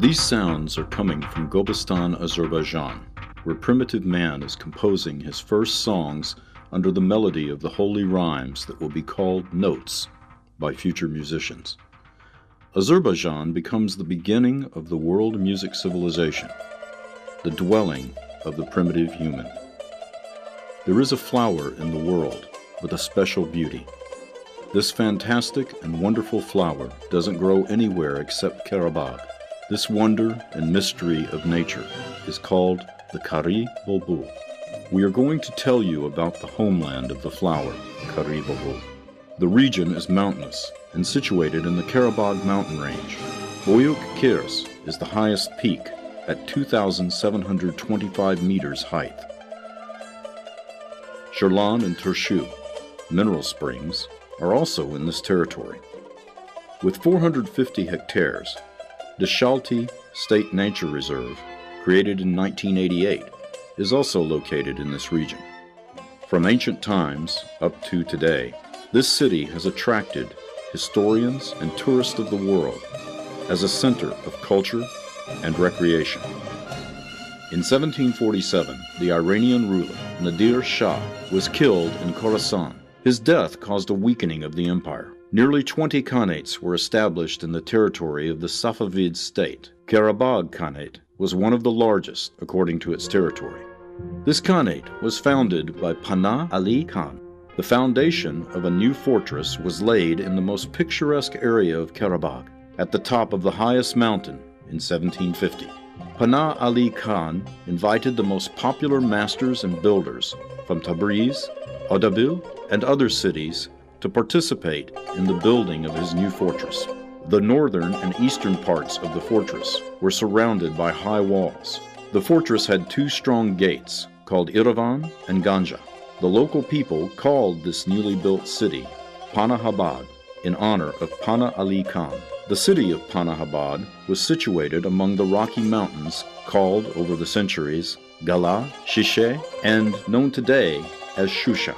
These sounds are coming from Gobistan, Azerbaijan, where primitive man is composing his first songs under the melody of the holy rhymes that will be called notes by future musicians. Azerbaijan becomes the beginning of the world music civilization, the dwelling of the primitive human. There is a flower in the world with a special beauty. This fantastic and wonderful flower doesn't grow anywhere except Karabakh. This wonder and mystery of nature is called the Kari Bulbul. We are going to tell you about the homeland of the flower, Kari Bulbul. The region is mountainous and situated in the Karabakh mountain range. Boyuk Kirs is the highest peak at 2,725 meters height. Shirlan and Turshu, mineral springs, are also in this territory. With 450 hectares, the Shalti State Nature Reserve, created in 1988, is also located in this region. From ancient times up to today, this city has attracted historians and tourists of the world as a center of culture and recreation. In 1747, the Iranian ruler, Nadir Shah, was killed in Khorasan. His death caused a weakening of the empire. Nearly 20 khanates were established in the territory of the Safavid state. Karabagh Khanate was one of the largest according to its territory. This khanate was founded by Pana Ali Khan. The foundation of a new fortress was laid in the most picturesque area of Karabagh, at the top of the highest mountain in 1750. Pana Ali Khan invited the most popular masters and builders from Tabriz, Ardabil, and other cities to participate in the building of his new fortress. The northern and eastern parts of the fortress were surrounded by high walls. The fortress had two strong gates, called Iravan and Ganja. The local people called this newly built city Panahabad in honor of Pana Ali Khan. The city of Panahabad was situated among the Rocky Mountains called over the centuries Gala, Shishe, and known today as Shusha.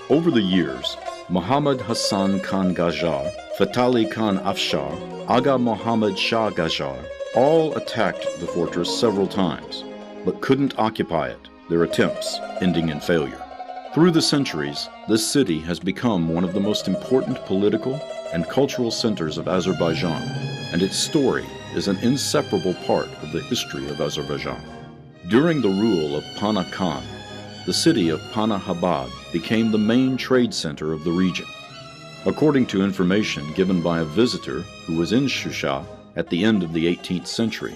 Over the years, Muhammad Hassan Khan Qajar, Fatali Khan Afshar, Aga Muhammad Shah Qajar all attacked the fortress several times, but couldn't occupy it, their attempts ending in failure. Through the centuries, this city has become one of the most important political and cultural centers of Azerbaijan, and its story is an inseparable part of the history of Azerbaijan. During the rule of Pana Khan, the city of Panahabad became the main trade center of the region. According to information given by a visitor who was in Shusha at the end of the 18th century,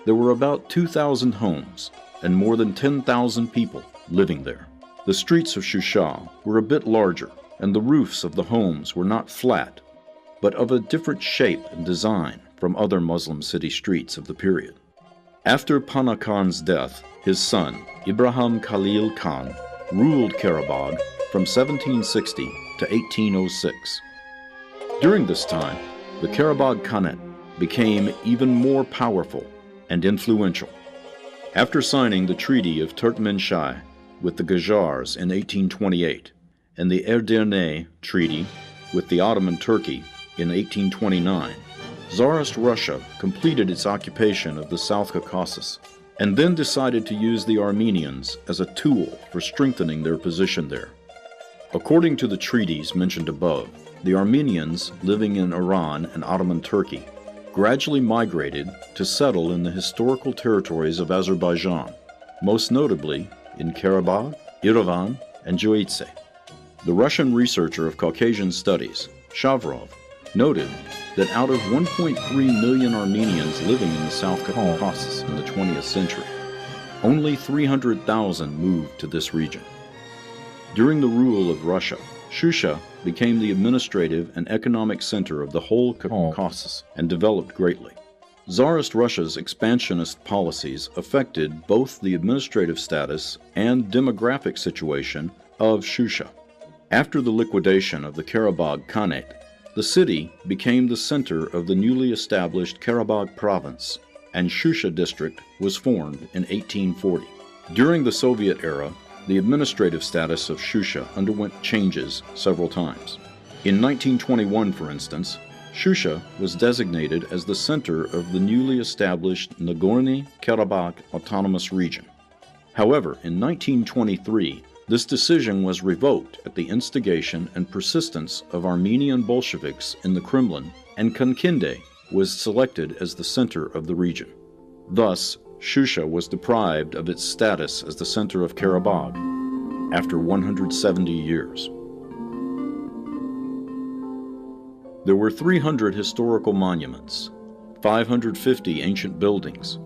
there were about 2,000 homes and more than 10,000 people living there. The streets of Shusha were a bit larger, and the roofs of the homes were not flat, but of a different shape and design from other Muslim city streets of the period. After Pana Khan's death, his son, Ibrahim Khalil Khan, ruled Karabagh from 1760 to 1806. During this time, the Karabagh Khanate became even more powerful and influential. After signing the Treaty of Turkmenshai with the Gajars in 1828 and the Edirne Treaty with the Ottoman Turkey in 1829, Tsarist Russia completed its occupation of the South Caucasus and then decided to use the Armenians as a tool for strengthening their position there. According to the treaties mentioned above, the Armenians living in Iran and Ottoman Turkey gradually migrated to settle in the historical territories of Azerbaijan, most notably in Karabagh, Yerevan, and Joitse. The Russian researcher of Caucasian studies, Shavrov, noted that out of 1.3 million Armenians living in the South Caucasus in the 20th century, only 300,000 moved to this region. During the rule of Russia, Shusha became the administrative and economic center of the whole Caucasus and developed greatly. Tsarist Russia's expansionist policies affected both the administrative status and demographic situation of Shusha. After the liquidation of the Karabagh Khanate, the city became the center of the newly established Karabagh province, and Shusha district was formed in 1840. During the Soviet era, the administrative status of Shusha underwent changes several times. In 1921, for instance, Shusha was designated as the center of the newly established Nagorno-Karabakh Autonomous Region. However, in 1923, this decision was revoked at the instigation and persistence of Armenian Bolsheviks in the Kremlin, and Kankinde was selected as the center of the region. Thus, Shusha was deprived of its status as the center of Karabagh after 170 years. There were 300 historical monuments, 550 ancient buildings,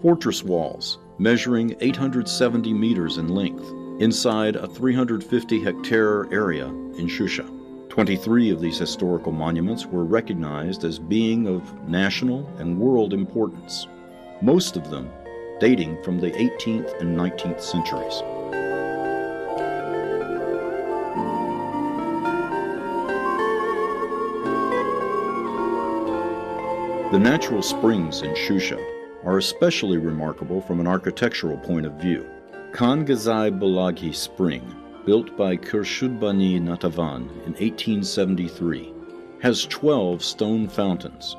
fortress walls measuring 870 meters in length, inside a 350-hectare area in Shusha. 23 of these historical monuments were recognized as being of national and world importance, most of them dating from the 18th and 19th centuries. The natural springs in Shusha are especially remarkable from an architectural point of view. Khan Gazai Bulagi Spring, built by Khurshudbani Natavan in 1873, has 12 stone fountains,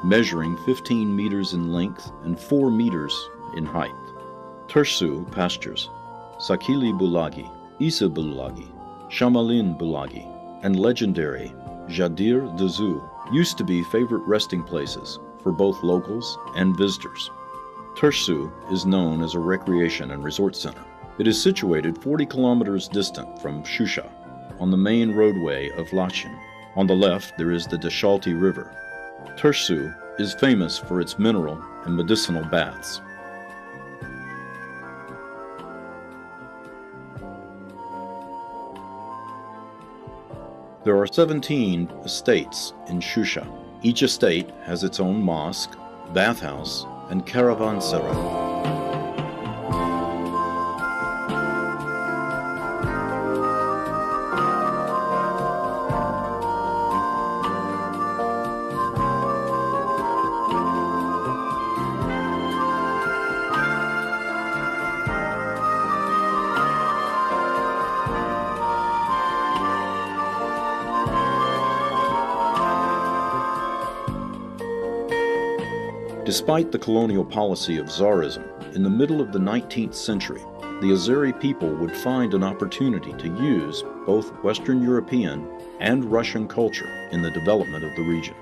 measuring 15 meters in length and 4 meters in height. Tersu pastures, Sakili Bulagi, Isa Bulagi, Shamalin Bulagi, and legendary Jadir Dazu used to be favorite resting places for both locals and visitors. Tersu is known as a recreation and resort center. It is situated 40 kilometers distant from Shusha, on the main roadway of Lachin. On the left, there is the Dashalti River. Tersu is famous for its mineral and medicinal baths. There are 17 estates in Shusha. Each estate has its own mosque, bathhouse, and caravanserai. Despite the colonial policy of Tsarism, in the middle of the 19th century, the Azeri people would find an opportunity to use both Western European and Russian culture in the development of the region.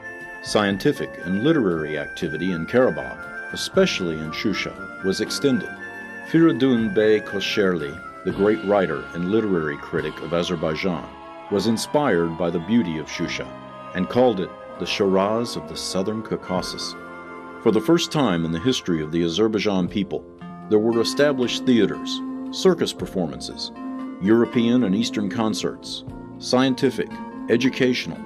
Scientific and literary activity in Karabakh, especially in Shusha, was extended. Firidun Bey Kosherli, the great writer and literary critic of Azerbaijan, was inspired by the beauty of Shusha and called it the Shiraz of the southern Caucasus. For the first time in the history of the Azerbaijan people, there were established theaters, circus performances, European and Eastern concerts, scientific, educational,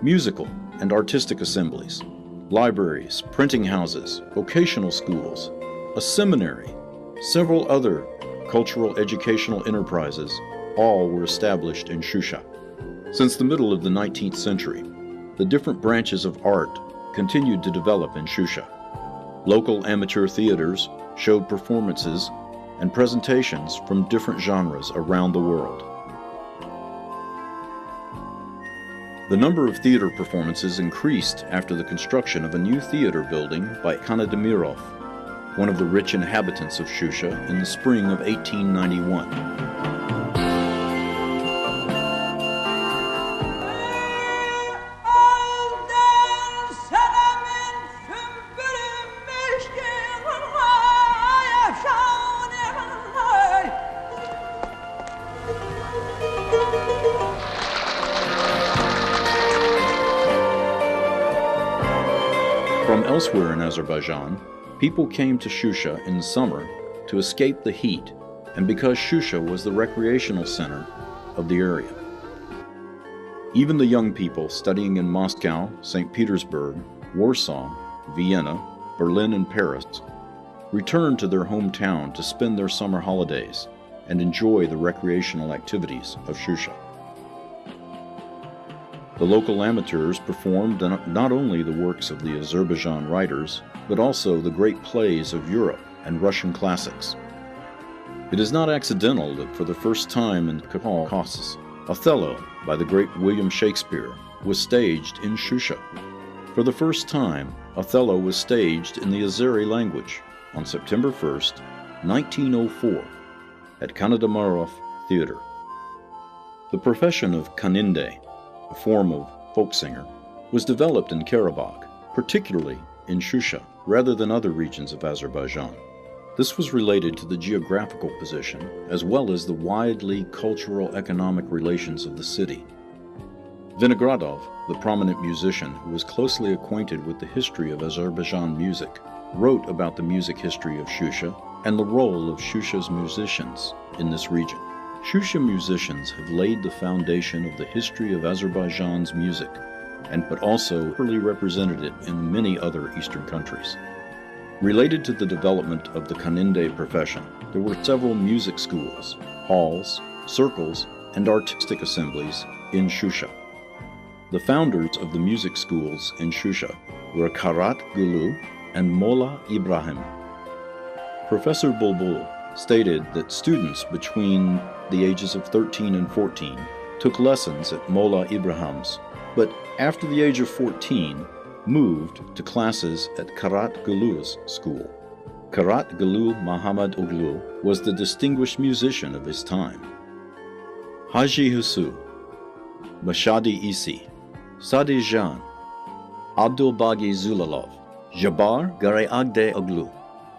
musical, and artistic assemblies, libraries, printing houses, vocational schools, a seminary, several other cultural educational enterprises, all were established in Shusha. Since the middle of the 19th century, the different branches of art continued to develop in Shusha. Local amateur theaters showed performances and presentations from different genres around the world. The number of theater performances increased after the construction of a new theater building by Kanademirov, one of the rich inhabitants of Shusha, in the spring of 1891. From elsewhere in Azerbaijan, people came to Shusha in the summer to escape the heat and because Shusha was the recreational center of the area. Even the young people studying in Moscow, St. Petersburg, Warsaw, Vienna, Berlin, and Paris returned to their hometown to spend their summer holidays and enjoy the recreational activities of Shusha. The local amateurs performed not only the works of the Azerbaijan writers, but also the great plays of Europe and Russian classics. It is not accidental that for the first time in Caucasus, Othello, by the great William Shakespeare, was staged in Shusha. For the first time, Othello was staged in the Azeri language on September 1st, 1904, at Kanademirov Theater. The profession of kaninde, a form of folk singer, was developed in Karabakh, particularly in Shusha, rather than other regions of Azerbaijan. This was related to the geographical position, as well as the widely cultural economic relations of the city. Vinogradov, the prominent musician who was closely acquainted with the history of Azerbaijan music, wrote about the music history of Shusha and the role of Shusha's musicians in this region. Shusha musicians have laid the foundation of the history of Azerbaijan's music, but also early represented it in many other Eastern countries. Related to the development of the kaninde profession, there were several music schools, halls, circles, and artistic assemblies in Shusha. The founders of the music schools in Shusha were Karat Gulu and Molla Ibrahim. Professor Bulbul stated that students between the ages of 13 and 14 took lessons at Molla Ibrahim's, but after the age of 14 moved to classes at Karat Gulu's school. Karat Gulu Muhammad Oglu was the distinguished musician of his time. Haji Husu, Mashadi Isi, Sadi Jan, Abdul Bagi Zulalov, Jabar Gare Agde Oglu,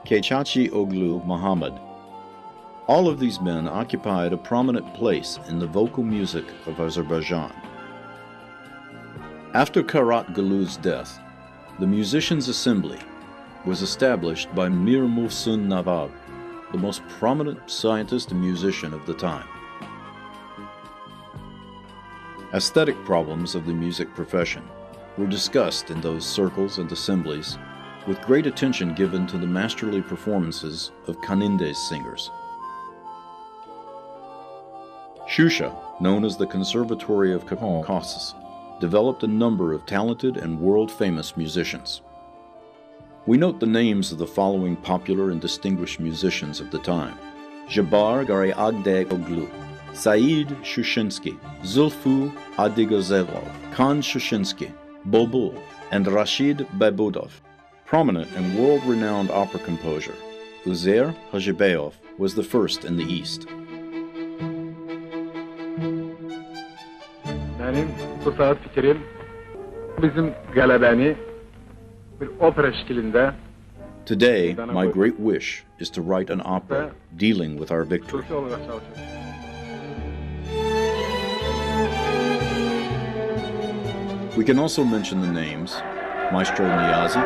Kechachi Oglu Muhammad. All of these men occupied a prominent place in the vocal music of Azerbaijan. After Karat Gulu's death, the Musicians' Assembly was established by Mir Muhsin Nawab, the most prominent scientist and musician of the time. Aesthetic problems of the music profession were discussed in those circles and assemblies, with great attention given to the masterly performances of kaninde's singers. Shusha, known as the Conservatoire of Caucasus, developed a number of talented and world-famous musicians. We note the names of the following popular and distinguished musicians of the time: Jabar Gare Agde Oglu, Said Shushinsky, Zulfu Adigozevov, Khan Shushinsky, Bulbul, and Rashid Babudov. Prominent and world-renowned opera composer, Uzair Hajibeov was the first in the East. Benim bu saat fikrim Bizim gəlebəni bir opera şeklinde Today, my great wish is to write an opera dealing with our victory. Türkçe olarak çalışıyoruz. We can also mention the names Maestro Niyazi,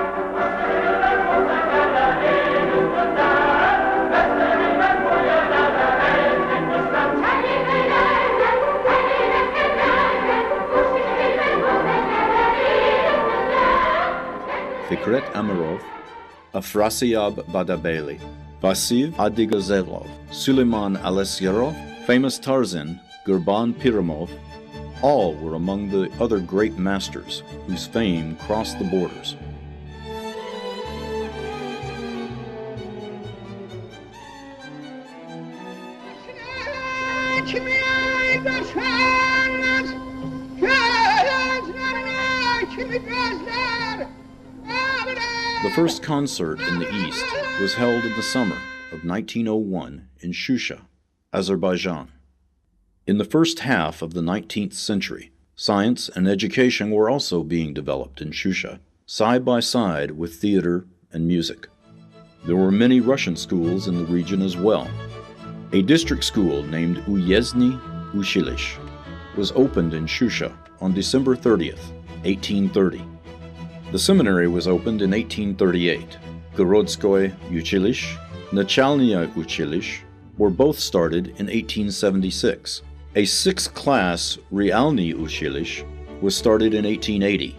Fikret Amirov, Afrasiyab Badabeli, Vasiv Adigazelov, Suleiman Alesyarov, famous Tarzan, Gurban Piramov, all were among the other great masters whose fame crossed the borders. The first concert in the East was held in the summer of 1901 in Shusha, Azerbaijan. In the first half of the 19th century, science and education were also being developed in Shusha, side by side with theater and music. There were many Russian schools in the region as well. A district school named Uyezdny Uchilish was opened in Shusha on December 30th, 1830. The seminary was opened in 1838. Gorodskoye Uchilish, Nachalnaya Uchilish were both started in 1876. A sixth-class Realny Uchilish was started in 1880.